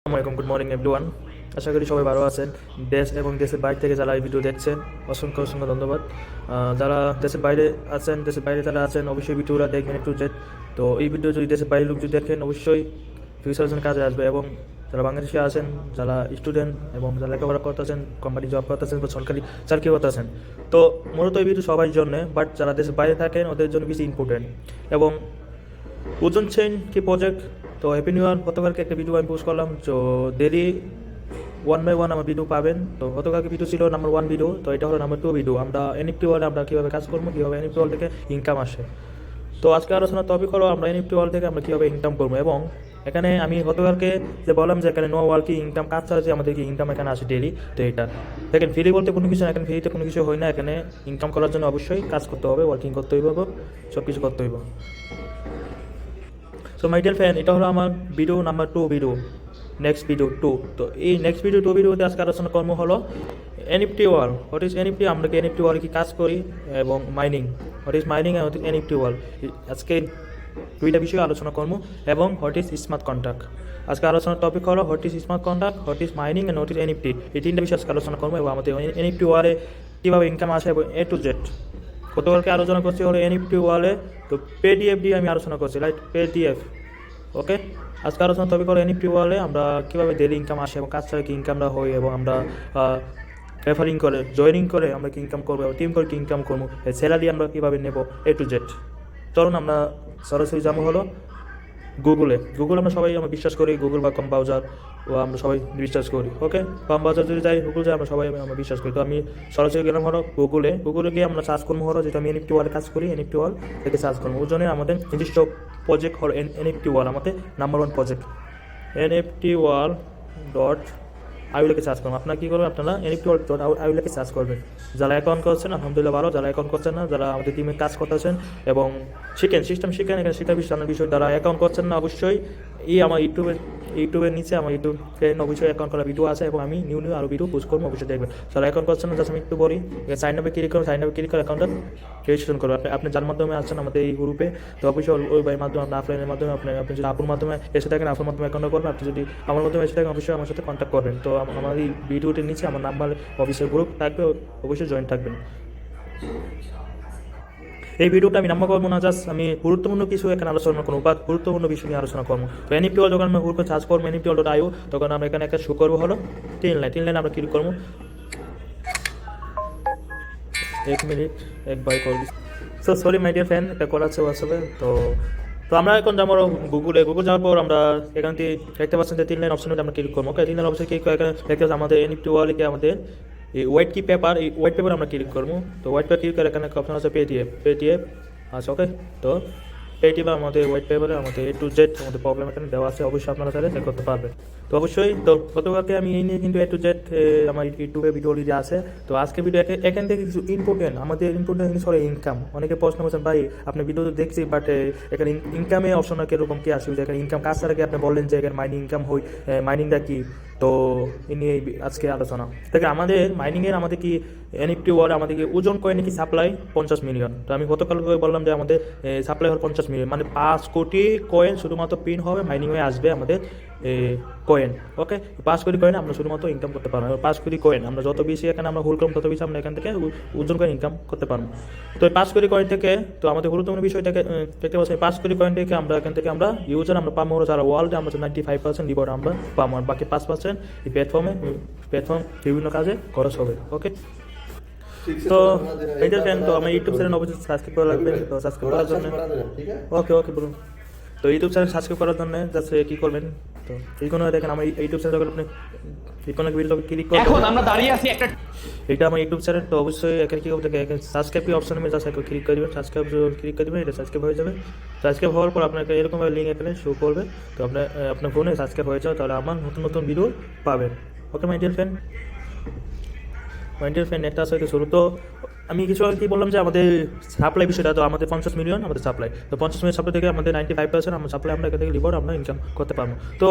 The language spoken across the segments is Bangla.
আসসালামাইকুম, গুড মর্নিং এভরিওয়ান। আশা করি সবাই ভালো আছেন। দেশ এবং দেশের বাইরে থেকে যারা এই ভিডিও দেখছেন অসংখ্য অসংখ্য ধন্যবাদ। যারা দেশের বাইরে আছেন, দেশের বাইরে যারা আছেন অবশ্যই ভিডিওটা দেখবেন একটু জেদ। তো এই ভিডিও যদি দেশের বাইরের লোক যদি দেখেন অবশ্যই ফিউচারের জন্য কাজে আসবে। এবং যারা বাংলাদেশে আছেন, যারা স্টুডেন্ট এবং যারা লেখাপড়া করতেছেন, কোম্পানি জব করতেছেন বা সরকারি চাকরি করতেছেন, তো মূলত এই ভিডিও সবার জন্য, বাট যারা দেশের বাইরে থাকেন ওদের জন্য বেশি ইম্পর্টেন্ট। এবং ওজন চেইন কি প্রজেক্ট, তো হ্যাপি নিউ ইয়ার। গতকালকে একটা ভিডিও আমি পোস্ট করলাম, তো ডেলি 1 বাই 1 আমার ভিডিও পাবেন। তো গতকালকে ভিডিও ছিল নাম্বার 1 ভিডিও, তো এটা হলো নাম্বার 2 ভিডিও। আমরা এনএফটি ওয়ার্ল্ডে আমরা কীভাবে কাজ করবো, কীভাবে এনএফটি ওয়ার্ল্ড থেকে ইনকাম আসে। তো আজকে আলোচনার টপিক হলো আমরা এনএফটি ওয়ার্ল্ড থেকে আমরা কীভাবে ইনকাম করবো। এবং এখানে আমি গতকালকে যে বললাম যে এখানে নো ওয়ার্কিং ইনকাম কাজ ছাড়া যে আমাদেরকে ইনকাম এখানে আসে ডেলি, তো এটা দেখেন ফ্রি বলতে কোনো কিছু না, এখানে ফ্রিতে কোনো কিছু হয় না। এখানে ইনকাম করার জন্য অবশ্যই কাজ করতে হবে, ওয়ার্কিং করতে হইব, সব কিছু করতে হইব। সো মাই ডিয়ার ফ্রেন্ড, এটা হলো আমার video number 2 video, next video 2। তো এই নেক্সট ভিডিও 2 ভিডিওতে আজকে আলোচনা কর্ম হলো NFT world. What is NFT, আমরা কি এনএফটি ওয়ার্ল্ড কি কাজ করি, এবং mining, what is mining and what is NFT world. আজকে দুইটা বিষয়ে আলোচনা করবো। এবং হোয়াট ইজ স্মার্ট কন্ট্রাক্ট। আজকে আলোচনার টপিক হলো what is smart contract, what is mining and what is NFT. এই তিনটা বিষয়ে আজকে আলোচনা করবো এবং আমাদের এনএফটি ওয়ার্ল্ডে কীভাবে ইনকাম আসে এবং এ টু জেড। গতকালকে আলোচনা করছি হলো এনএফটি ওয়ার্ল্ডে, তো পেডিএফ দিয়ে আমি আলোচনা করছি, রাইট, পেডিএফ। ওকে, আজকে আলোচনা টপিক হলো এনএফটি ওয়ার্ল্ডে আমরা কীভাবে ডেলি ইনকাম আসে এবং কাজ ছাড়া কি ইনকামটা হয়, এবং আমরা রেফারিং করে জয়েনিং করে আমরা কি ইনকাম করবো, টিম করে কি ইনকাম করবো, স্যালারি আমরা কীভাবে নেব, এ টু জেড। চলুন আমরা সরাসরি যাবো হলো গুগলে। আমরা সবাই আমরা বিশ্বাস করি, গুগল বা কম ব্রাউজার ও আমরা সবাই বিশ্বাস করি। ওকে, কম ব্রাউজার যদি যাই, গুগল যাই, আমরা সবাই আমরা বিশ্বাস করি। তো আমি সরাসরি গেলাম হলো গুগলে গিয়ে আমরা সার্চ করবো হলো, যেটা আমি এনএফটি ওয়ার্ল্ডে কাজ করি, এনএফটি ওয়ার্ল্ড থেকে সার্চ করবো। ওর জন্য আমাদের নির্দিষ্ট প্রজেক্ট হলো এনএফটি ওয়ার্ল্ড, আমাদের number 1 project NFT world dot আইউলেকে সার্চ করবেন। আপনারা কী করবেন, আপনারা এনএফটি ওয়ার্ল্ড ডট আইউলেকে সার্চ করবেন। যারা অ্যাকাউন্ট করছেন আলহামদুলিল্লাহ ভালো, যারা অ্যাকাউন্ট করছেন না, যারা আমাদের টিমে কাজ করতেছেন এবং শিখেন, সিস্টেম শিখেন, এখানে শিক্ষা জানার বিষয়, যারা অ্যাকাউন্ট করছেন না অবশ্যই এই আমার ইউটিউবের নিচে আমার ইউটিউব ফ্রেন্ড অবশ্যই অ্যাকাউন্ট করা ভিডিও আছে, এবং আমি নিউ আরও ভিডিও পোস্ট করবো, অবশ্যই দেখবেন। যারা অ্যাকাউন্ট করছেন না, জাস্ট আমি একটু বলি, সাইন আপে ক্লিক করুন, সাইন আপে ক্লিক করে অ্যাকাউন্টটা রেজিস্ট্রেশন করবেন। আপনি যার মাধ্যমে আছেন আমাদের এই গ্রুপে, তো অবশ্যই ওই মাধ্যমে আপনার অফলাইনের মাধ্যমে আপনি যদি আপুর মাধ্যমে এসে থাকেন, আপুর মাধ্যমে অ্যাকাউন্ট করবেন। আপনি যদি আমার মাধ্যমে এসে থাকেন অবশ্যই আমার সাথে কন্ট্যাক্ট করবেন। তো আমার এই ভিডিওটির নিচে আমার নাম্বার অফিসের গ্রুপ থাকবে, অবশ্যই জয়েন থাকবেন। এই ভিডিওটা আমি নাম্বার করবো না, জাস্ট আমি গুরুত্বপূর্ণ কিছু এখানে আলোচনা করবো বা গুরুত্বপূর্ণ বিষয় নিয়ে আলোচনা করবো। তো এনএফটি ওয়ার্ল্ড যখন আমরা গ্রুপে সার্চ করবো এনএফটি ওয়ার্ল্ড ডট আইও, তখন আমরা এখানে একটা শো করবো হলো 3 লাইন আমরা ক্লিক করবো। 1 মিনিট একবার কল দিচ্ছি। So sorry my dear friend, একটা কল আছে হোয়াটসঅ্যাপে। তো আমরা এখন যাবো গুগল যাওয়ার পর আমরা এখান থেকে দেখতে পাচ্ছেন যে 3 লাইন অপশন আমরা ক্লিক করবো। ওকে, 3 লাইন অপশন ক্লিক করে এখানে দেখতে পাচ্ছি আমাদের এনএফটি ওয়ার্ল্ডে আমাদের এই হোয়াইট পেপার আমরা ক্লিক করবো। তো হোয়াইট পেপার ক্লিক করে এখানে অপশন আছে পেটিএফ আচ্ছা। ওকে, তো পেটিএফ আমাদের হোয়াইট পেপারে আমাদের এ টু জেড আমাদের প্রবলেম এখানে দেওয়া আছে, অবশ্যই আপনারা তাহলে চেক করতে পারবেন। তো অবশ্যই তো গতকালকে আমি এই নিয়ে কিন্তু এ টু জেড আমার ইউটিউবে ভিডিও অলরেডি আছে। তো আজকে ভিডিও এখান থেকে কিছু আমাদের ইম্পর্টেন্ট জিনিস হলো ইনকাম। অনেকে প্রশ্ন করছেন, ভাই আপনি ভিডিও তো দেখছি, বাট এখানে ইনকামে অপশন কীরকম কী আসবে, এখানে ইনকাম কাজ ছাড়া কি আপনি বললেন যে এখানে মাইনিং ইনকাম হয়, মাইনিংটা কি। তো এই নিয়ে আজকে আলোচনা দেখে আমাদের মাইনিংয়ের আমাদের কি এনএফটি ওয়ার্ল্ড আমাদেরকে ওজন কয়েনে কি সাপ্লাই 50 মিলিয়ন। তো আমি গতকাল বললাম যে আমাদের সাপ্লাই হল 50 মিলিয়ন, মানে 5 কোটি কয়েন শুধুমাত্র পিন হবে, মাইনিং হয়ে আসবে আমাদের কয়েন। ওকে, 5 কোটি কয়েন আমরা শুধুমাত্র ইনকাম করতে পারবো। 5 কোটি কয়েন আমরা যত বেশি এখানে আমরা হোল্ড করবো তত বেশি আমরা এখান থেকে ওজন কয়েন ইনকাম করতে পারবো। তো 5 কোটি কয়েন থেকে তো আমাদের গুরুত্বপূর্ণ বিষয়টাকে দেখতে পাচ্ছি, 5 কোটি কয়েন থেকে আমরা এখান থেকে আমরা ইউজার আমরা পাবো যারা ওয়ার্ল্ডে আমরা 95% রিওয়ার্ড আমরা পাবো, আর বাকি 5% এই প্ল্যাটফর্ম বিভিন্ন কাজে খরচ হবে। ওকে, তো এইটা ফ্রেন্ড, তো আমার ইউটিউব চ্যানেল অবশ্যই সাবস্ক্রাইব করা লাগবে। তো সাবস্ক্রাইব করার জন্য ওকে বলুন। তো ইউটিউব চ্যানেল সাবস্ক্রাইব করার জন্য জাস্ট কী করবেন, তো এই কোনো দেখেন আমার ইউটিউব চ্যানেল যখন আপনি এই কোনো ভিডিও ক্লিক করবেন, এখন আমরা দাঁড়িয়ে আছি একটা, এটা আমার ইউটিউব চ্যানেল। তো অবশ্যই এখানে কী করতে সাবস্ক্রাইব অপশন আমি জাস্ট ক্লিক করে দেবেন, সাবস্ক্রাইব ক্লিক করে দেবেন, এটা সাবস্ক্রাইব হয়ে যাবে। সাবস্ক্রাইব হওয়ার পর আপনাকে এরকমভাবে লিঙ্ক এখানে শো করবে, তো আপনার ফোনে সাবস্ক্রাইব হয়ে যাবে, তাহলে আমার নতুন ভিডিও পাবেন। ওকে মাই ডিয়ার ফ্রেন্ড, একটা আছে শুরু। তো আমি কিছু কি বললাম যে আমাদের সাপ্লাই বিষয়টা, তো আমাদের 50 মিলিয়ন আমাদের সাপ্লাই, তো 50 মিলিয়ন সাপ্লাই থেকে আমাদের 95% আমরা সাপ্লাই আমরা এখান থেকে রিওয়ার্ড আমরা ইনকাম করতে পারবো। তো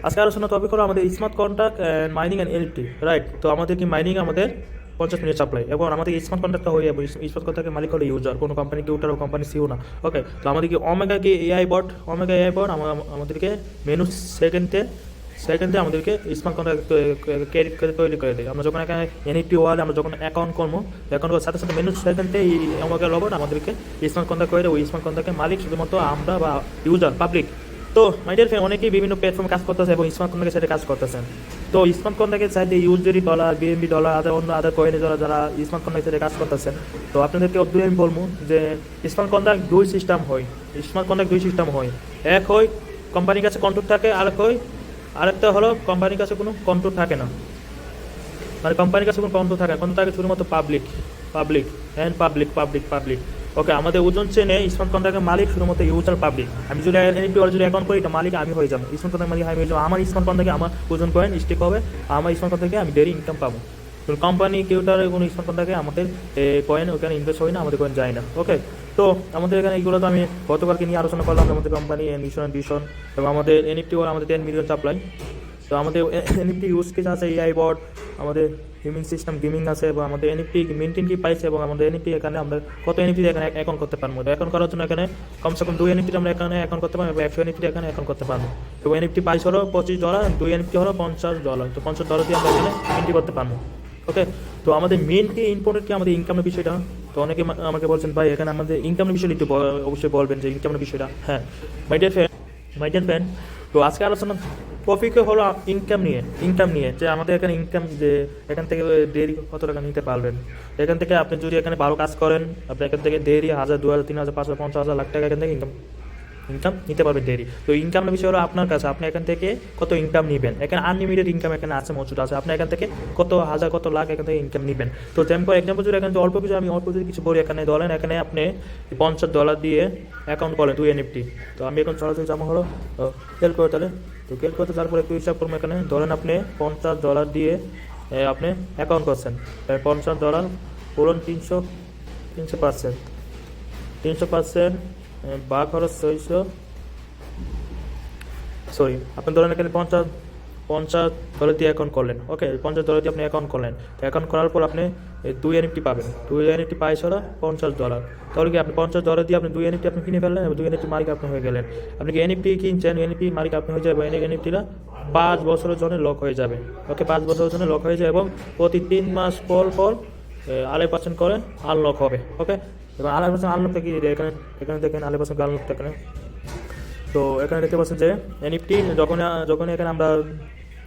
আজকে আলোচনা টপিক হলো আমাদের smart contract and mining and NFT, right. তো আমাদের কি মাইনিং আমাদের 50 মিলিয়ন সাপ্লাই, এবং আমাদের স্মার্ট কন্ট্রাক্টটা হয়ে যাবে। স্মার্ট কন্ট্রাক্টের মালিক হলো ইউজার, কোনো কোম্পানি কেউটার কোম্পানি সিও না। ওকে, তো আমাদের কি ওমেগা এআই বট আমাদেরকে মেনু সেকেন্ডে সেকেন্ডে আমাদেরকে স্মার্ট কন্ট্রাক্ট তৈরি করে দেয়। আমরা যখন এখানে এনএফটি ওয়ালে আমরা যখন অ্যাকাউন্ট করবো, অ্যাকাউন্ট করার সাথে সাথে মেনু সেকেন্ডে আমাকে রবট আমাদেরকে স্মার্ট কন্ট্রাক্ট করে, ওই স্মার্ট কন্ট্রাক্টের মালিক শুধুমাত্র আমরা বা ইউজার পাবলিক। তো মাই ডিয়ার ফ্রেন্ড, অনেকেই বিভিন্ন প্ল্যাটফর্মে কাজ করতেছে এবং স্মার্ট কন্ট্রাক্টের সাথে কাজ করতেছেন। তো স্মার্ট কন্ট্রাক্টের সাথে ইউজডি ডলার, বিএনবি ডলার, অন্য আদার কয়েনে যারা স্মার্ট কন্ট্রাক্টের সাথে কাজ করতেছেন, তো আপনাদেরকে অবধি আমি বলবো যে স্মার্ট কন্ট্রাক্ট দুই সিস্টেম হয়। স্মার্ট কন্ট্রাক্ট দুই সিস্টেম হয়। এক হয় কোম্পানির কাছে কন্ট্রোল থাকে, আরেকটা হলো কোম্পানির কাছে কোনো কন্ট্রোল থাকে না। মানে কোম্পানির কাছে কোনো কন্ট্রোল থাকে শুধুমাত্র পাবলিক। ওকে, আমাদের ওজন চেনে স্মার্ট কন্ট্রাক্টের মালিক শুধুমাত্র ইউজার পাবলিক। আমি যদি এনএফটি যদি অ্যাকাউন্ট করি, এটা মালিক আমি হয়ে যাবো, স্মার্ট কন্ট্রাক্ট মালিক আমি হয়ে যাবো। আমার স্মার্ট কন্ট্রাক্টে আমার ওজন কয়েন স্টিক হবে, আমার স্মার্ট কন্ট্রাক্টে আমি ডেইলি ইনকাম পাবো। কোম্পানি কেউটার কোনো স্মার্ট কন্ট্রাক্টে আমাদের কয়েন ওখানে ইনভেস্ট হয় না, আমাদের কয়েন যায় না। ওকে, তো আমাদের এখানে এইগুলো তো আমি গতকালকে নিয়ে আলোচনা করলাম। আমাদের কোম্পানি মিশন এবং আমাদের এনএফটি ওর আমাদের 10 মিলিয়ন সাপ্লাই। তো আমাদের এনএফটি ইউজ কেস আছে, এআই বট, আমাদের গেমিং সিস্টেম গেমিং আছে, এবং আমাদের এনএফটি মেনটেন কি পাইছে, এবং আমাদের এনএফটি এখানে আমরা কত এনএফটি এখানে অ্যাকাউন্ট করতে পারবো। অ্যাকাউন্ট করার জন্য এখানে কমসে কম 2 এনএফটি আমরা এখানে অ্যাকাউন্ট করতে পারবো, এবং 100 এনএফটি এখানে অ্যাকাউন্ট করতে পারবো। তো এনএফটি প্রাইস হলো $25, 2 এনএফটি হলো $50। তো $50 দিয়ে আমরা এখানে এন্ট্রি করতে পারবো। ওকে, তো আমাদের মেন কি ইম্পর্টেন্ট কি আমাদের ইনকামের বিষয়টা। তো অনেকে আমাকে বলছেন ভাই এখানে আমাদের ইনকামের বিষয়টা একটু অবশ্যই বলবেন যে ইনকামের বিষয়টা। হ্যাঁ মাই ডিয়ার ফ্রেন্ড, তো আজকে আলোচনা টপিকে হলো ইনকাম নিয়ে যে আমাদের এখানে ইনকাম, যে এখান থেকে ডেইলি কত টাকা নিতে পারবেন। এখান থেকে আপনি যদি এখানে ভালো কাজ করেন, আপনি এখান থেকে ডেইলি 1000, 2000, 3000, 5000, 50,000, লাখ টাকা এখান থেকে ইনকাম নিতে পারবেন ডেইলি। তো ইনকামের বিষয় হলো আপনার কাছে, আপনি এখান থেকে কত ইনকাম নেবেন। এখানে আনলিমিটেড ইনকাম এখানে আছে, মজুদ আছে। আপনি এখান থেকে কত হাজার, কত লাখ এখান থেকে ইনকাম নেবেন। তো এক্সাম্পল যদি এখানে অল্প কিছু বলি, এখানে ধরেন এখানে আপনি $50 দিয়ে অ্যাকাউন্ট করেন 2 এনএফটি। তো আমি এখন সরাসরি জমা হলো ক্যালকুলেটর তারপরে একটু হিসাব করবো। এখানে ধরেন আপনি $50 দিয়ে আপনি অ্যাকাউন্ট করছেন। $50 পুরন 300% বা খরচ 600, আপনি ধরেন এখানে $50 দিয়ে অ্যাকাউন্ট করলেন। ওকে, $50 দিয়ে আপনি অ্যাকাউন্ট করলেন। তো অ্যাকাউন্ট করার পর আপনি 2 এনএফটি পাবেন। 2 এনএফটি প্রাইস হলো $50। তাহলে কি আপনি $50 দিয়ে আপনি 2 এনএফটি আপনি কিনে ফেললেন, এবং 2 এনএফটি মালিক আপনি হয়ে গেলেন। আপনি কি এনএফটি কিনছেন, এনএফটি মালিক আপনি হয়ে যাবে। এনএফটিটা 5 বছরের জন্য লক হয়ে যাবে। ওকে, 5 বছরের জন্য লক হয়ে যায়, এবং প্রতি 3 মাস পর 2.5% করে আনলক হবে। ওকে, এবং 2.5% আনলকটা কি এখানে দেখেন 2.5% আনলকটা এখানে। তো এখানে দেখতে পাচ্ছেন যে এনএফটি যখন এখানে আমরা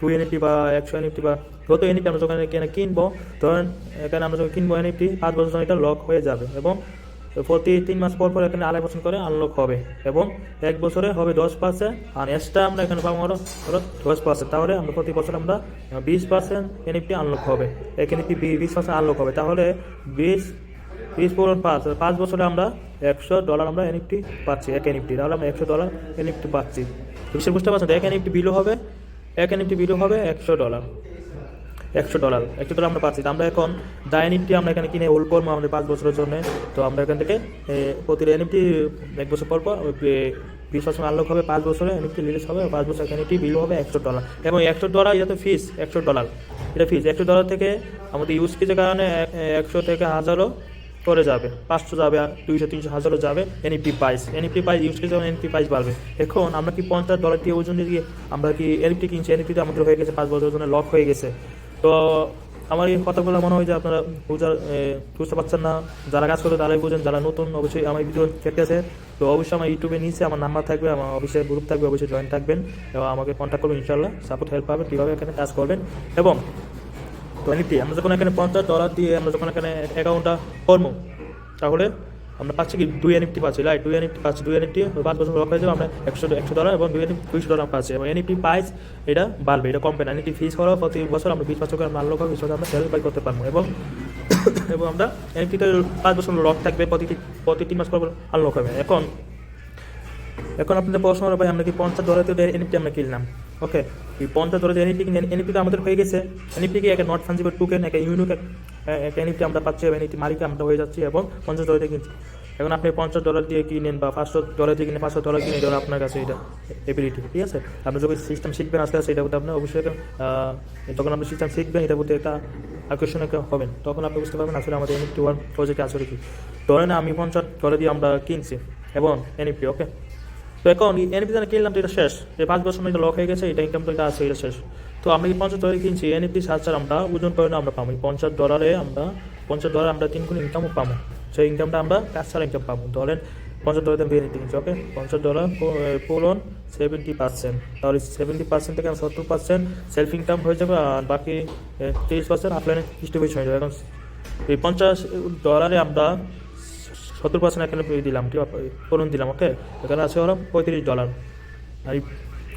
2 এনএফটি বা 100 এনএফটি বা যত এনএফটি আমরা যখন এখানে কিনবো, ধরেন এখানে আমরা যখন কিনবো এনএফটি 5 বছর জন্য এটা লক হয়ে যাবে, এবং প্রতি 3 মাস পর এখানে 2.5% করে আনলক হবে, এবং 1 বছরে হবে 10%। আর এক্সট্রা আমরা এখানে পাবো হলো 10%। তাহলে আমরা প্রতি বছর আমরা 20% এনএফটি আনলক হবে। এখানে 20% আনলক হবে। তাহলে 20 পূরণ 5 বছরে আমরা $100 আমরা এনএফটি পাচ্ছি, এক এনএফটি। তাহলে আমরা $100 এনএফটি পাচ্ছি। বিষয় বুঝতে পারছেন? এক এনএফটি বিলও হবে $100 আমরা পাচ্ছি। আমরা এখন দা এনএফটি আমরা এখানে কিনে হোল্ড করবো আমাদের 5 বছরের জন্য। তো আমরা এখান থেকে প্রতি এনএফটি 1 বছর পর 20% আনলক হবে, 5 বছরে এনএফটি রিলিজ হবে, 5 বছর এনএফটি বিল হবে $100। এবং $100 এটা তো ফিস, $100 এটা ফিস। $100 থেকে আমাদের ইউজ কেসের কারণে 100 থেকে 1000 করে যাবে, 500 যাবে, 200, 300, 1000 যাবে এনএফটি প্রাইস ইউজ করে যখন এনএফটি প্রাইস বাড়বে। এখন আমরা কি $50 দিয়ে ওজন দিয়ে আমরা কি এনএফটি কিনছি, এনএফটিতে আমাদের হয়ে গেছে 5 বছরের জন্য লক হয়ে গেছে। তো আমার এই কথাগুলো মনে হয় যে আপনারা বুঝতে পারছেন না। যারা কাজ করে তারাই বুঝেন, যারা নতুন অবশ্যই আমার ভিডিও দেখতেছে তো অবশ্যই আমার ইউটিউবে নিচে আমার নাম্বার থাকবে, আমার অফিসের গ্রুপ থাকবে, অবশ্যই জয়েন থাকবেন এবং আমাকে কন্ট্যাক্ট করবেন। ইনশাআল্লাহ সাপোর্ট হেল্প পাবেন কীভাবে এখানে কাজ করবেন। এবং তো এনএফটি আমরা যখন এখানে $50 দিয়ে আমরা যখন এখানে অ্যাকাউন্টটা করবো, তাহলে আমরা পাচ্ছি কি 2 এনএফটি পাচ্ছি, রাইট? 2 এনএফটি পাচ্ছি। 2 এনএফটি 5 বছর লক হয়ে যাবে, আমরা $100 এবং 2 এনএফটি $200 পাচ্ছি। এবং এনএফটি প্রাইস এটা বাড়বে, এটা কমবে না। এনএফটি ফিস হলো প্রতি বছর আমরা 20 বছর করে আমরা আনলক হবে, 20 বছর আমরা সেল বাই করতে পারবো। এবং আমরা এনএফটিতে 5 বছর লক থাকবে, প্রতি 3 মাস পর আনলক হবে। এখন আপনাদের প্রশ্ন হলো ভাই আমরা কি $50 দিয়ে এনএফটি আমরা কিনলাম। ওকে, এই $50 দিয়ে এনএফটি তো আমাদের হয়ে গেছে। এনএফটি কি একটা নট ফাঞ্জিবল টোকেন, একটা ইউনিক একটা এনএফটি আমরা পাচ্ছি, এবং এনএফটি মালিক আমরা হয়ে যাচ্ছি, এবং $50 দিয়ে কিনছি। এখন আপনি $50 দিয়ে কিনেন বা $500 দিয়ে কিনে $500 কিনে দেবেন, আপনার কাছে এটা এবিলিটি, ঠিক আছে? আপনি যখন সিস্টেম শিখবেন আস্তে আস্তে, এটা বলতে আপনার অবশ্যই যখন আপনি সিস্টেম শিখবেন এটা বলতে একটা আকর্ষণীয় হবেন, তখন আপনি বুঝতে পারবেন আসলে আমাদের এনএফটি প্রজেক্টে আসলে কি। ধরেন আমি $50 দিয়ে আমরা কিনছি এবং এনএফটি, ওকে, তো এখন এনএফটি যারা কিনলাম তো এটা শেষ, এই 5 বছর এটা লক হয়ে গেছে, এটা ইনকাম তো এটা আছে, এটা শেষ। তো আমরা এই $50 কিনছি, এনএফটি ছাড়া আমরা ওজন করে আমরা পাবো $50 আমরা $50 আমরা 3 গুণ ইনকামও পাবো। সেই ইনকামটা আমরা কাজ ছাড়া ইনকাম পাবো। ধরেন $50 এনএফটি কিনছি, ওকে, $50 পূরণ 70%, তাহলে 70% থেকে 70% সেলফ ইনকাম হয়ে যাবে, আর বাকি 30% অফলাইনে ডিস্ট্রিবিউশন হয়ে যাবে। এখন এই $50 আমরা 70% এখানে দিলাম, পূরণ দিলাম, ওকে, এখানে আছে হলো $35। আর এই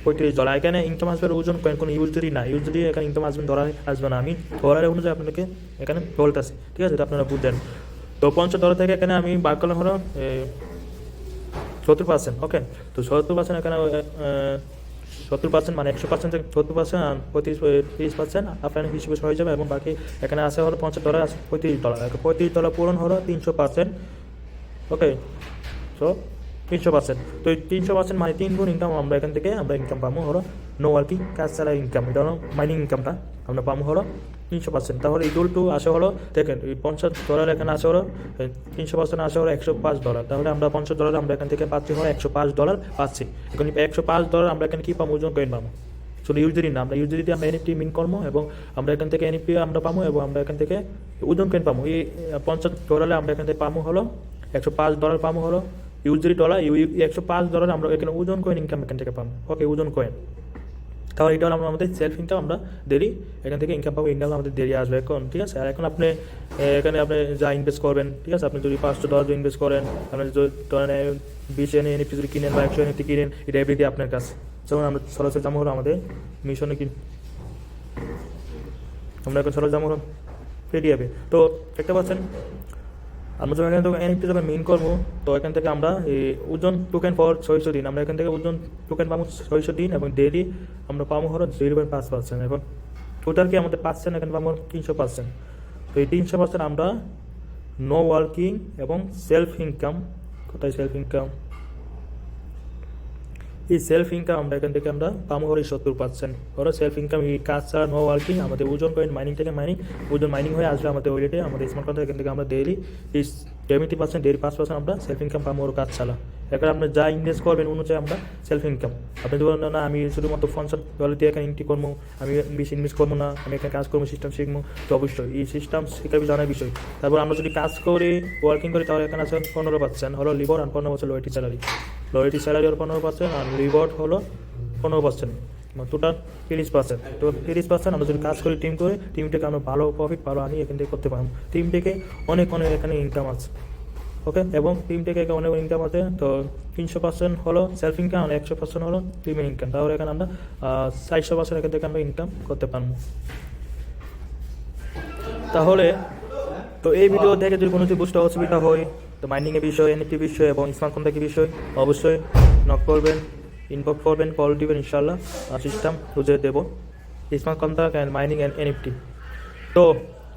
$35 এখানে ইনকাম আসবে ওজন কয়েন, কোনো ইউজডি না, ইউজডি এখানে ইনকাম আসবে, ডলারে আসবে না। আমি ডলারের অনুযায়ী আপনাকে এখানে বলতেছি, ঠিক আছে, এটা আপনারা বুঝলেন। তো $50 থেকে এখানে আমি বার করলাম হলো 70%, ওকে। তো 70% এখানে 70% মানে 100% থেকে 70% আর 30% আপনার হিসেবে হয়ে যাবে, এবং বাকি এখানে আছে হলো $50 আছে $35। $35 পূরণ হলো 300%, ওকে। সো 300%, তো এই 300% মানে 3 গুণ ইনকাম আমরা এখান থেকে আমরা ইনকাম পাবো হলো নো ওয়ার্কিং কাজ ছাড়া ইনকাম, এটা হলো মাইনিং ইনকামটা আমরা পাবো হলো 300%। তাহলে ইকুয়াল টু আসে হলো, দেখেন এই $50 এখানে আসে হলো 300% আসে হলো $105। তাহলে আমরা $50 আমরা এখান থেকে পাচ্ছি হলো $105 পাচ্ছি। এখন $105 আমরা এখানে কী পাবো, ওজন কয়েন পাবো, শুধু ইউজডি না, আমরা ইউজডিতে আমরা এনএফটি মিন করবো, এবং আমরা এখান থেকে এনএফটি আমরা পাবো, এবং আমরা এখান থেকে ওজন কয়েন পাবো। এই $50 আমরা এখান থেকে পাবো হলো $105 পাবো হলো ইউজডি ডলার, $105 আমরা এখানে ওজন কয়েন ইনকাম এখান থেকে পাবো, ওকে, ওজন কয়েন। তাহলে এটা হলো আমাদের সেলফ ইনকাম, আমরা দেরি এখান থেকে ইনকাম পাবো, ইনকাম আমাদের দেরি আসবে এখন, ঠিক আছে। আর এখন আপনি এখানে আপনি যা ইনভেস্ট করবেন, ঠিক আছে, আপনি যদি $500 ইনভেস্ট করেন, আপনি যদি ধরেন 20 এনএফটি যদি কিনেন বা 100 এনএফটি কিনেন, এটা এভরিডে আপনার কাছে। যেমন আমরা সরাসরি জামা হলো আমাদের মিশনে আমরা এখন সরাসরি জামা হলো রেডি হবে। তো দেখতে পাচ্ছেন আমরা যখন এখান থেকে এনএফটি যখন মিন করবো, তো এখান থেকে আমরা এই ওজন টোকেন ফর 600 দিন, আমরা এখান থেকে ওজন টোকেন পাবো 600 দিন, এবং ডেইলি আমরা পাবো হলো 0.5%। এখন টোটাল কি আমাদের পাচ্ছেন এখানে পাবো 300%। তো এই 300% আমরা নো ওয়ার্কিং এবং সেলফ ইনকাম, কোথায় সেলফ ইনকাম, এই সেলফ ইনকাম আমরা এখান থেকে আমরা পাবো হলো 70%। ওরা সেলফ ইনকাম এই কাজ ছাড়া নো ওয়ার্কিং, আমাদের ওজন কয়েন মাইনিং থেকে ওজন মাইনিং হয়ে আসবে আমাদের ওয়েলেটে, আমাদের স্মার্ট কন্ট্রাক্ট এখান থেকে আমরা ডেইলি এই 70%, ডেইলি 5% আমরা সেলফ ইনকাম পাবো ওর কাজ ছাড়া। এখন আপনি যা ইনভেস্ট করবেন অনুযায়ী আমরা সেলফ ইনকাম। আপনি ধরুন না আমি শুধুমাত্র $50 দিয়ে এখানে এন্ট্রি করবো, আমি বেশি ইনভেস্ট করবো না, আমি এখানে কাজ করবো, সিস্টেম শিখবো, তো অবশ্যই এই সিস্টেম শেখাবি জানার বিষয়। তারপর আমরা যদি কাজ করি, ওয়ার্কিং করি, তাহলে এখানে আছে 15% হলো লিভার, আর 15% লোয়েটি স্যালারি, লোয়েটি স্যালারি হলো 15%, আর রিওয়ার্ড হলো 15%, টোটাল 30%। তো 30% আমরা যদি কাজ করি টিম থেকে আমরা ভালো প্রফিট ভালো আনি এখান থেকে করতে পারবো। টিম থেকে অনেক এখানে ইনকাম আছে, ওকে, এবং টিম থেকে অনেক ইনকাম আছে। তো 300% হলো সেলফ ইনকাম, আর 100% হলো টিমের ইনকাম, তাহলে এখানে আমরা 400% এখান থেকে আমরা ইনকাম করতে পারবো। তাহলে তো এই ভিডিও দেখে যদি কোনো কিছু বুঝতে অসুবিধা হয়, তো মাইনিংয়ের বিষয়, এনএফটি বিষয় এবং স্মার্ট কন্ট্রাক্টের বিষয়, অবশ্যই নক করবেন, ইনবক্স করবেন, কল দিবেন, ইনশাল্লাহ সিস্টেম বুঝে দেবো। Smart contract and mining and NFT. তো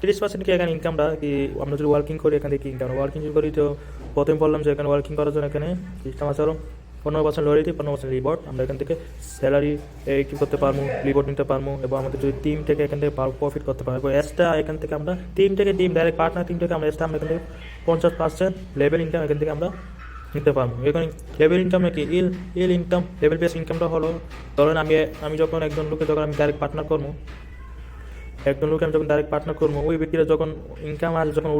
30% কি এখানে ইনকামটা কি আমরা যদি ওয়ার্কিং করি, এখান থেকে কি ইনকাম, ওয়ার্কিং যদি করি, তো প্রথমে বললাম যে এখানে ওয়ার্কিং করার জন্য এখানে সিস্টেম আছে আরও 15% লয়ালিটি, 15% রিওয়ার্ড, আমরা এখান থেকে স্যালারি কী করতে পারবো, রিওয়ার্ড নিতে পারবো, এবং আমাদের যদি টিম থেকে এখান থেকে প্রফিট করতে পারবো। এক্সট্রা এখান থেকে আমরা টিম ডাইরেক্ট পার্টনার টিম থেকে আমরা এক্সট্রা আমরা এখান থেকে 50% লেভেল ইনকাম এখান থেকে আমরা নিতে পারবো। এখানে লেভেল ইনকাম নাকি ইল ইনকাম, লেভেল বেস ইনকামটা হলো, ধরেন আমি যখন একজন লোকে যখন আমি ডাইরেক্ট পার্টনার করবো, আমি যখন ডাইরেক্ট পার্টনার করবো, ওই ব্যক্তিরা যখন ইনকাম আর যখন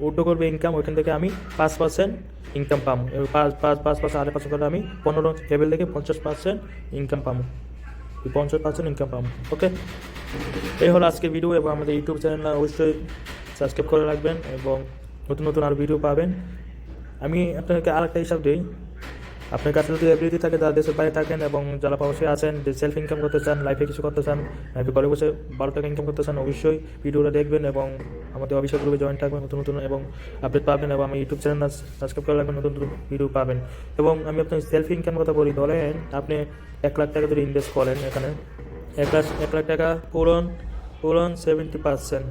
উইথড্র করবে, ইনকাম ওইখান থেকে আমি 5% ইনকাম পাবো, 5% 8% করে আমি 15 লেভেল থেকে 50% ইনকাম পাবো, 50% ইনকাম পাবো, ওকে। এই হলো আজকের ভিডিও, এবং আমাদের ইউটিউব চ্যানেল অবশ্যই সাবস্ক্রাইব করে রাখবেন, এবং নতুন আরও ভিডিও পাবেন। আমি আপনাকে আরেকটা হিসাব দিই, আপনার কাছে যদি এবিলিটি থাকে, যারা দেশের বাইরে থাকেন এবং যারা প্রবাসী আছেন, যে সেলফ ইনকাম করতে চান, লাইফে কিছু করতে চান, লাইফে ঘরে বসে 12 টাকা ইনকাম করতে চান, অবশ্যই ভিডিওটা দেখবেন এবং আমাদের অফিসিয়াল গ্রুপে জয়েন থাকবেন, নতুন এবং আপডেট পাবেন, এবং আমি ইউটিউব চ্যানেল সাবস্ক্রাইব করে রাখবেন, নতুন ভিডিও পাবেন। এবং আমি আপনার সেলফ ইনকাম কথা বলি, ধরেন আপনি 1 লাখ টাকা যদি ইনভেস্ট করেন, এখানে 1 লাখ টাকা পূরণ 70%,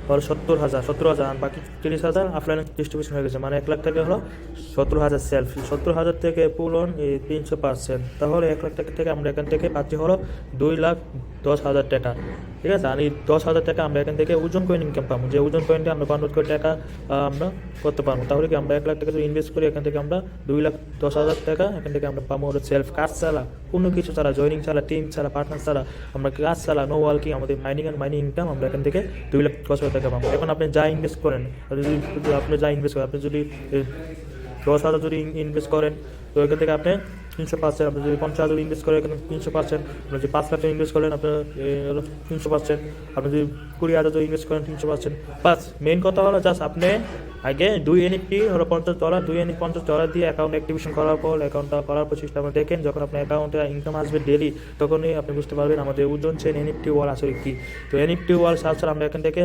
হলো 70,000, আর বাকি 30,000 অফলাইনে ডিস্ট্রিবিউশন হয়ে গেছে, মানে 1 লাখ টাকা হলো 70,000 সেলফ, 70,000 থেকে পূরণ 300%, তাহলে 1 লাখ টাকা থেকে আমরা এখান থেকে পাচ্ছি হলো 2,00,000 10,000 টাকা, ঠিক আছে। আর এই 10,000 টাকা আমরা এখান থেকে ওজন কয়েন ইনকাম পাবো, যে ওজন কয়েনটা আমরা কনভার্ট করে টাকা আমরা করতে পারবো। তাহলে কি আমরা 1 লাখ টাকা যদি ইনভেস্ট করি, এখান থেকে আমরা 2,10,000 টাকা এখান থেকে আমরা পাবো। ওটা সেলফ কাজ ছাড়া, কোনো কিছু ছাড়া, জয়নিং ছাড়া, টিম ছাড়া, পার্টনার ছাড়া, আমরা কাজ ছাড়া, নো ওয়ার্কিং, আমাদের মাইনিং অ্যান্ড মাইনিং ইনকাম আমরা এখান থেকে 2,10,000 টাকা পাবো। এখন আপনি যা ইনভেস্ট করেন, আপনি যা ইনভেস্ট করেন, আপনি যদি 10,000 যদি ইনভেস্ট করেন, তো এখান থেকে আপনি 300%, আপনি যদি 50,000 ইনভেস্ট করেন এখানে 300%, আপনি যদি 5 লাখ ইনভেস্ট করেন আপনার 300%, আপনি যদি 20,000 যদি ইনভেস্ট করেন 300%। বাস মেইন কথা হলো জাস্ট আপনি আগে 2 NFT হলো $50, 2 NFT $50 দিয়ে অ্যাকাউন্ট অ্যাক্টিভেশন করার পর, অ্যাকাউন্টটা করার পর সিস্টেমে দেখেন, যখন আপনার অ্যাকাউন্টে ইনকাম আসবে ডেলি, তখনই আপনি বুঝতে পারবেন আমাদের ওজন চেন NFT ওয়াল আসলে কী। তো NFT ওয়াল সার্চ আমরা এখান থেকে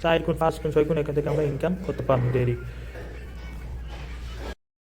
4 গুণ 5 গুণ 6 গুণ এখান থেকে আমরা ইনকাম করতে পারবো ডেলি।